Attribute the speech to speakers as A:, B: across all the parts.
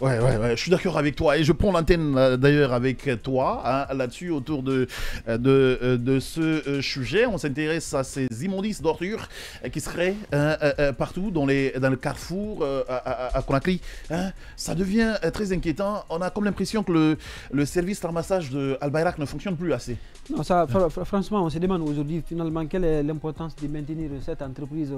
A: je suis d'accord avec toi. Et je prends l'antenne d'ailleurs avec toi là-dessus autour de ce sujet. On s'intéresse à ces immondices d'ordures qui seraient partout dans le carrefour à Conakry. Ça devient très inquiétant. On a comme l'impression que le service de ramassage de Al Bayrak ne fonctionne plus assez.
B: Non, franchement, on se demande aujourd'hui finalement quelle est l'importance de maintenir cette entreprise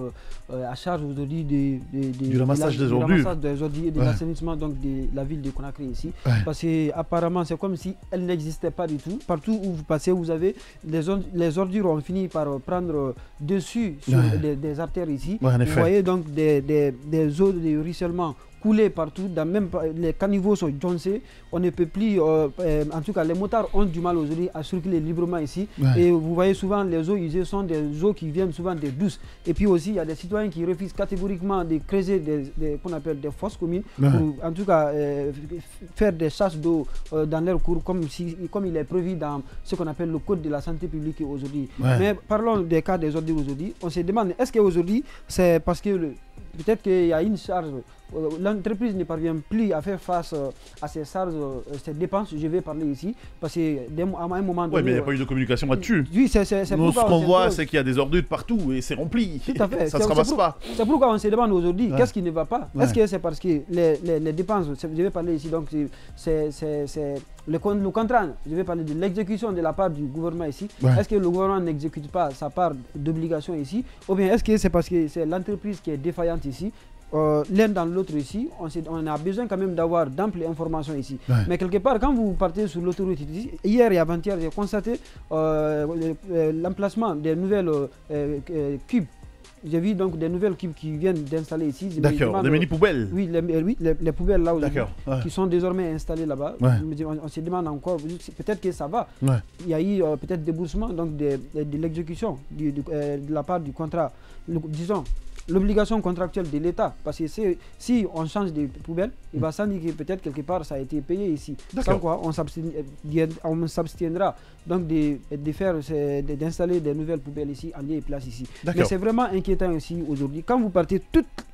B: à charge aujourd'hui
A: du ramassage des ordures
B: et de l'assainissement de la ville de Conakry ici. Parce qu'apparemment, c'est comme si elle n'existait pas du tout. Partout où vous passez, vous avez les ordures ont fini par prendre dessus sur des artères ici. Vous voyez donc des eaux de ruissellement couler partout, même les caniveaux sont joncés, on ne peut plus, en tout cas les motards ont du mal aujourd'hui à circuler librement ici, et vous voyez souvent les eaux usées sont des eaux qui viennent souvent des douces, et puis aussi il y a des citoyens qui refusent catégoriquement de creuser qu'on appelle des fosses communes, pour en tout cas faire des chasses d'eau dans leur cours, comme il est prévu dans ce qu'on appelle le code de la santé publique aujourd'hui. Mais parlons des cas des ordures aujourd'hui, on se demande, est-ce qu'aujourd'hui c'est parce que peut-être qu'il y a une charge, l'entreprise ne parvient plus à faire face à ces charges, ces dépenses, je vais parler ici, parce qu'à un moment donné...
A: Oui, mais il n'y a pas eu de communication là-dessus.
B: Oui, c'est
A: nous, ce qu'on voit, c'est qu'il y a des ordures partout et c'est rempli.
B: Tout à fait.
A: Ça ne se ramasse pas.
B: C'est pourquoi on se demande aujourd'hui, qu'est-ce qui ne va pas? Est-ce que c'est parce que les dépenses, je vais parler ici, donc c'est le contrat, je vais parler de l'exécution de la part du gouvernement ici. Est-ce que le gouvernement n'exécute pas sa part d'obligation ici? Ou bien est-ce que c'est parce que c'est l'entreprise qui est défaillante ici? L'un dans l'autre ici, on a besoin quand même d'avoir d'amples informations ici. Mais quelque part, quand vous partez sur l'autoroute ici, hier et avant-hier, j'ai constaté l'emplacement des nouvelles cubes. J'ai vu donc des nouvelles cubes qui viennent d'installer ici.
A: D'accord, des mini-poubelles.
B: Oui, les poubelles là qui sont désormais installées là-bas. On se demande encore, peut-être que ça va. Il y a eu peut-être déboursement donc de l'exécution de la part du contrat, disons, l'obligation contractuelle de l'État. Parce que si on change de poubelle, il va s'indiquer peut-être quelque part ça a été payé ici. Sans quoi on s'abstiendra donc d'installer des nouvelles poubelles ici, en lieu et place ici. Mais c'est vraiment inquiétant aussi aujourd'hui. Quand vous partez,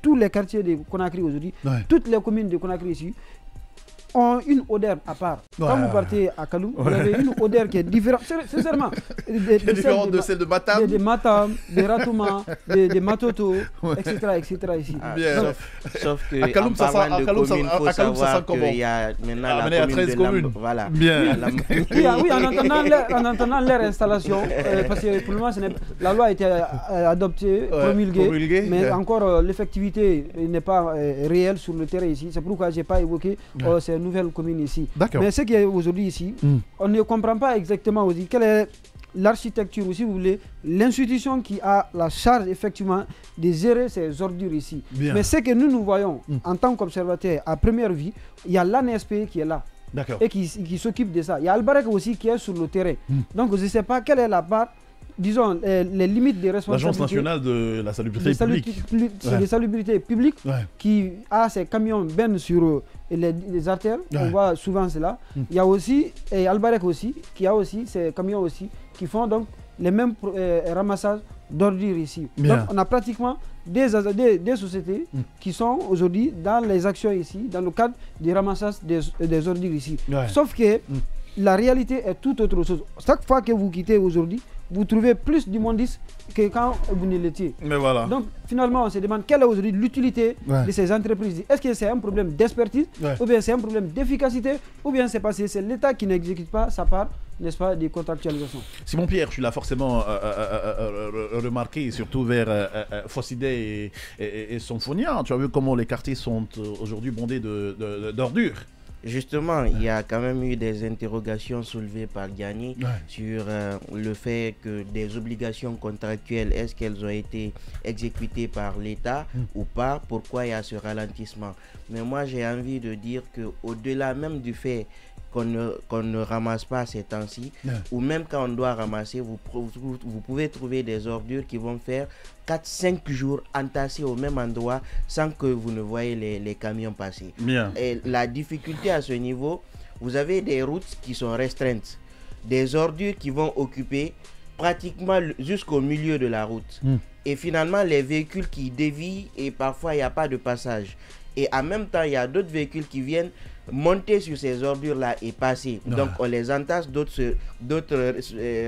B: tous les quartiers de Conakry aujourd'hui, toutes les communes de Conakry ici, ont une odeur à part. Quand vous partez à Kaloum, vous avez une odeur qui est différente, sincèrement.
A: Différente de celle de Matam.
B: De Matam, de Ratouma, de Matoto, etc. ici.
C: Sauf que à Kaloum, ça sent comment? Il y a maintenant la commune de Lamb. Voilà.
A: Bien.
B: Oui, en entendant leur installation, parce que pour le moment, la loi a été adoptée, promulguée, mais encore l'effectivité n'est pas réelle sur le terrain ici. C'est pourquoi je n'ai pas évoqué ces nouvelles communes ici. Mais ce qui est aujourd'hui ici, on ne comprend pas exactement aussi quelle est l'architecture, ou si vous voulez, l'institution qui a la charge effectivement de gérer ces ordures ici. Mais ce que nous voyons en tant qu'observateurs à première vue, il y a l'ANSP qui est là et qui s'occupe de ça. Il y a Al Bayrak aussi qui est sur le terrain. Donc je ne sais pas quelle est la part, disons, les limites des responsabilités.
A: L'Agence nationale de la salubrité publique.
B: C'est la salubrité publique qui a ses camions bennes sur les artères. On voit souvent cela. Il y a aussi, et Al Bayrak aussi, qui a aussi ses camions aussi, qui font donc les mêmes ramassages d'ordures ici. Donc on a pratiquement des sociétés qui sont aujourd'hui dans les actions ici, dans le cadre du ramassage des ordures ici. Sauf que la réalité est tout autre chose. Chaque fois que vous quittez aujourd'hui, vous trouvez plus d'immondices que quand vous ne l'étiez. Donc finalement, on se demande quelle est aujourd'hui l'utilité de ces entreprises. Est-ce que c'est un problème d'expertise, ou bien c'est un problème d'efficacité, ou bien c'est parce que c'est l'État qui n'exécute pas sa part, n'est-ce pas, des contractualisations.
A: Simon Pierre, tu l'as forcément remarqué, surtout vers Fossidé et Sonfonia. Tu as vu comment les quartiers sont aujourd'hui bondés d'ordures.
C: Justement, il y a quand même eu des interrogations soulevées par Gianni sur le fait que des obligations contractuelles, est-ce qu'elles ont été exécutées par l'État ou pas? Pourquoi il y a ce ralentissement? Mais moi, j'ai envie de dire qu'au-delà même du fait qu'on ne ramasse pas ces temps-ci, ou même quand on doit ramasser, vous pouvez trouver des ordures qui vont faire 4-5 jours entassés au même endroit sans que vous ne voyez les camions passer. Et la difficulté à ce niveau, vous avez des routes qui sont restreintes, des ordures qui vont occuper pratiquement jusqu'au milieu de la route. Et finalement, les véhicules qui dévient et parfois il n'y a pas de passage. Et en même temps, il y a d'autres véhicules qui viennent monter sur ces ordures-là et passer. Donc on les entasse, d'autres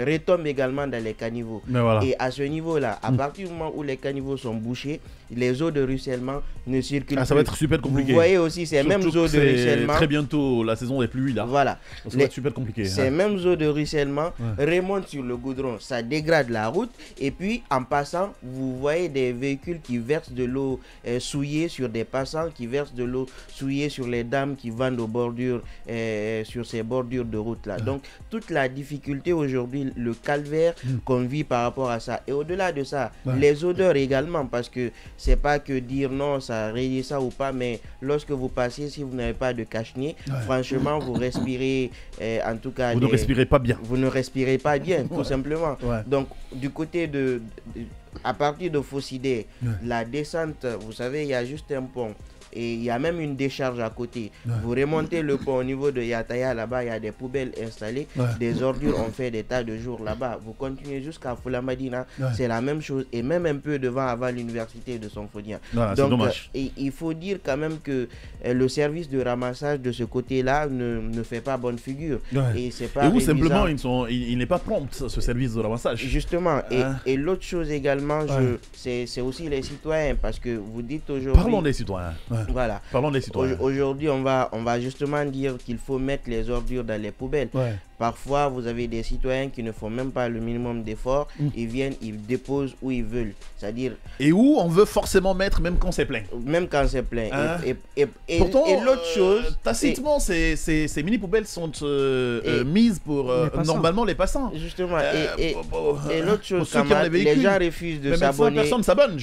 C: retombent également dans les caniveaux.
A: Voilà.
C: Et à ce niveau-là, à partir du moment où les caniveaux sont bouchés, les eaux de ruissellement ne circulent plus.
A: Ça va être super compliqué.
C: Vous voyez aussi ces mêmes eaux de ruissellement.
A: Très bientôt la saison des pluies là.
C: Voilà.
A: Ça va être super compliqué.
C: Ces mêmes eaux de ruissellement remontent sur le goudron. Ça dégrade la route. Et puis en passant, vous voyez des véhicules qui versent de l'eau souillée sur des passants, qui versent de l'eau souillée sur les dames qui vont aux bordures, sur ces bordures de route là. Donc toute la difficulté aujourd'hui, le calvaire qu'on vit par rapport à ça. Et au-delà de ça, les odeurs également, parce que c'est pas que dire non, ça rayait ça ou pas, mais lorsque vous passez, si vous n'avez pas de cache-nez, franchement vous respirez, en tout cas
A: vous ne respirez pas bien.
C: Vous ne respirez pas bien, tout simplement. Donc du côté à partir de Fossidé, la descente, vous savez, il y a juste un pont. Et il y a même une décharge à côté. Vous remontez le pont au niveau de Yataya, là-bas, il y a des poubelles installées. Des ordures, on fait des tas de jours là-bas. Vous continuez jusqu'à Fulamadina, c'est la même chose. Et même un peu avant l'université de Sonfodia. Donc, dommage. Il faut dire quand même que le service de ramassage de ce côté-là ne fait pas bonne figure. Et c'est pas
A: où simplement, il n'est pas prompt, ce service de ramassage.
C: Justement. Et l'autre chose également, c'est aussi les citoyens. Parce que vous dites aujourd'hui...
A: Parlons des citoyens.
C: Voilà.
A: Parlons des citoyens.
C: Aujourd'hui, on va justement dire qu'il faut mettre les ordures dans les poubelles. Parfois, vous avez des citoyens qui ne font même pas le minimum d'efforts. Ils viennent, ils déposent où ils veulent. C'est-à-dire...
A: Et où on veut forcément mettre, même quand c'est plein.
C: Même quand c'est plein.
A: Pourtant,
C: et l'autre chose...
A: tacitement, ces mini-poubelles sont mises pour normalement les passants.
C: Justement. Et l'autre chose, les gens refusent de s'abonner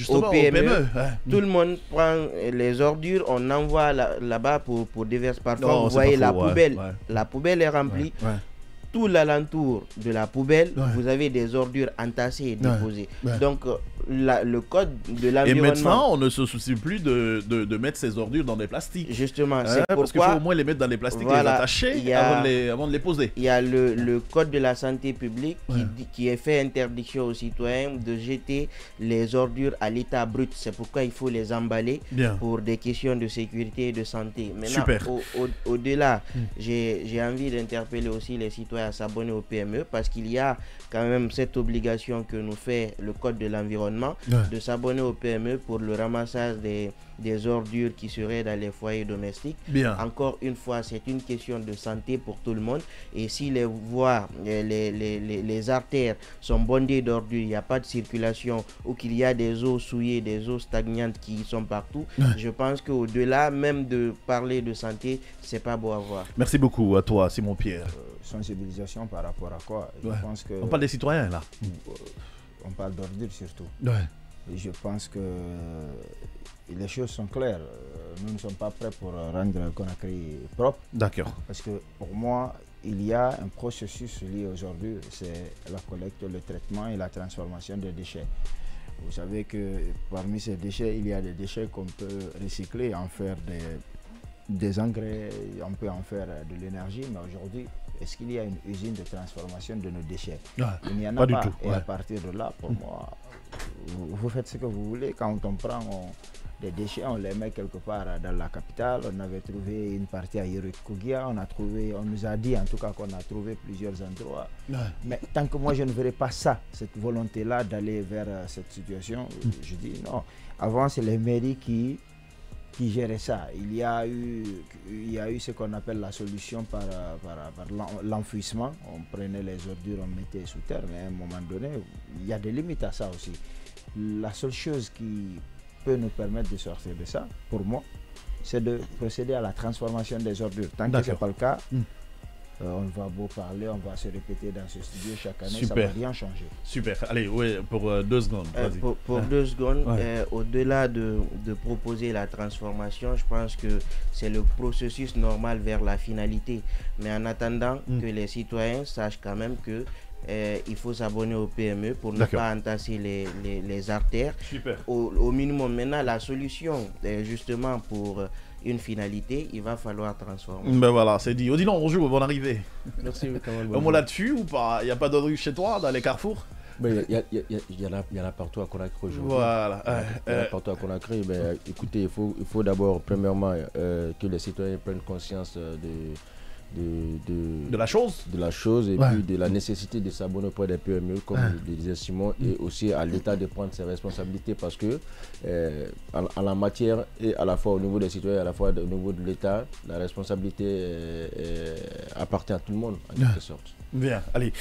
A: au
C: PME. Tout le monde prend les ordures, on envoie là-bas pour déverser. Parfois, vous voyez la poubelle. La poubelle est remplie. Tout l'alentour de la poubelle, vous avez des ordures entassées et déposées. Donc, le code de l'environnement...
A: Et maintenant, on ne se soucie plus de mettre ces ordures dans des plastiques.
C: Justement, c'est pourquoi...
A: Parce qu'il faut au moins les mettre dans des plastiques, les attacher avant de les poser.
C: Il y a le code de la santé publique qui fait interdiction aux citoyens de jeter les ordures à l'état brut. C'est pourquoi il faut les emballer pour des questions de sécurité et de santé. Maintenant, au-delà, j'ai envie d'interpeller aussi les citoyens à s'abonner au PME parce qu'il y a quand même cette obligation que nous fait le code de l'environnement de s'abonner au PME pour le ramassage des ordures qui seraient dans les foyers domestiques. Encore une fois, c'est une question de santé pour tout le monde et si les voies, les artères sont bondées d'ordures, il n'y a pas de circulation ou qu'il y a des eaux souillées, des eaux stagnantes qui sont partout, je pense qu'au-delà même de parler de santé, c'est pas beau à voir.
A: Merci beaucoup à toi, Simon Pierre.
D: Sensibilisation par rapport à quoi? Je pense que
A: on parle des citoyens là.
D: On parle d'ordures surtout. Et je pense que les choses sont claires. Nous ne sommes pas prêts pour rendre Conakry propre.
A: D'accord.
D: Parce que pour moi, il y a un processus lié aujourd'hui, c'est la collecte, le traitement et la transformation des déchets. Vous savez que parmi ces déchets, il y a des déchets qu'on peut recycler, en faire des engrais, on peut en faire de l'énergie, mais aujourd'hui, est-ce qu'il y a une usine de transformation de nos déchets? Il n'y en a pas.
A: Du tout.
D: Et à partir de là, pour moi, vous faites ce que vous voulez. Quand on prend des déchets, on les met quelque part dans la capitale. On avait trouvé une partie à Yurikugia, on nous a dit en tout cas qu'on a trouvé plusieurs endroits. Mais tant que moi je ne verrai pas ça, cette volonté-là d'aller vers cette situation, je dis non. Avant, c'est les mairies qui gérait ça. Il y a eu ce qu'on appelle la solution par l'enfouissement. On prenait les ordures, on mettait sous terre, mais à un moment donné, il y a des limites à ça aussi. La seule chose qui peut nous permettre de sortir de ça, pour moi, c'est de procéder à la transformation des ordures. Tant que ce n'est pas le cas, on va beau parler, on va se répéter dans ce studio chaque année, ça ne va rien changer.
A: Super. Allez, pour 2 secondes.
C: Pour 2 secondes, au-delà de proposer la transformation, je pense que c'est le processus normal vers la finalité. Mais en attendant que les citoyens sachent quand même que il faut s'abonner au PME pour ne pas entasser les artères.
A: Super.
C: Au minimum. Maintenant, la solution, justement, pour une finalité, il va falloir transformer.
A: Ben voilà, c'est dit. Odilon, bonjour, bonne arrivée.
E: Merci,
A: un mot là-dessus ou pas? Il n'y a pas d'ordure chez toi, dans les carrefours?
E: Il y en a partout à Conakry aujourd'hui.
A: Voilà.
E: Il y en a partout à Conakry. Écoutez, il faut d'abord, premièrement, que les citoyens prennent conscience
A: de la chose.
E: De la chose et puis de la nécessité de s'abonner auprès des PME, comme le disait Simon, et aussi à l'État de prendre ses responsabilités parce que en la matière, et à la fois au niveau des citoyens, à la fois au niveau de l'État, la responsabilité appartient à tout le monde en quelque sorte.
A: Bien, allez.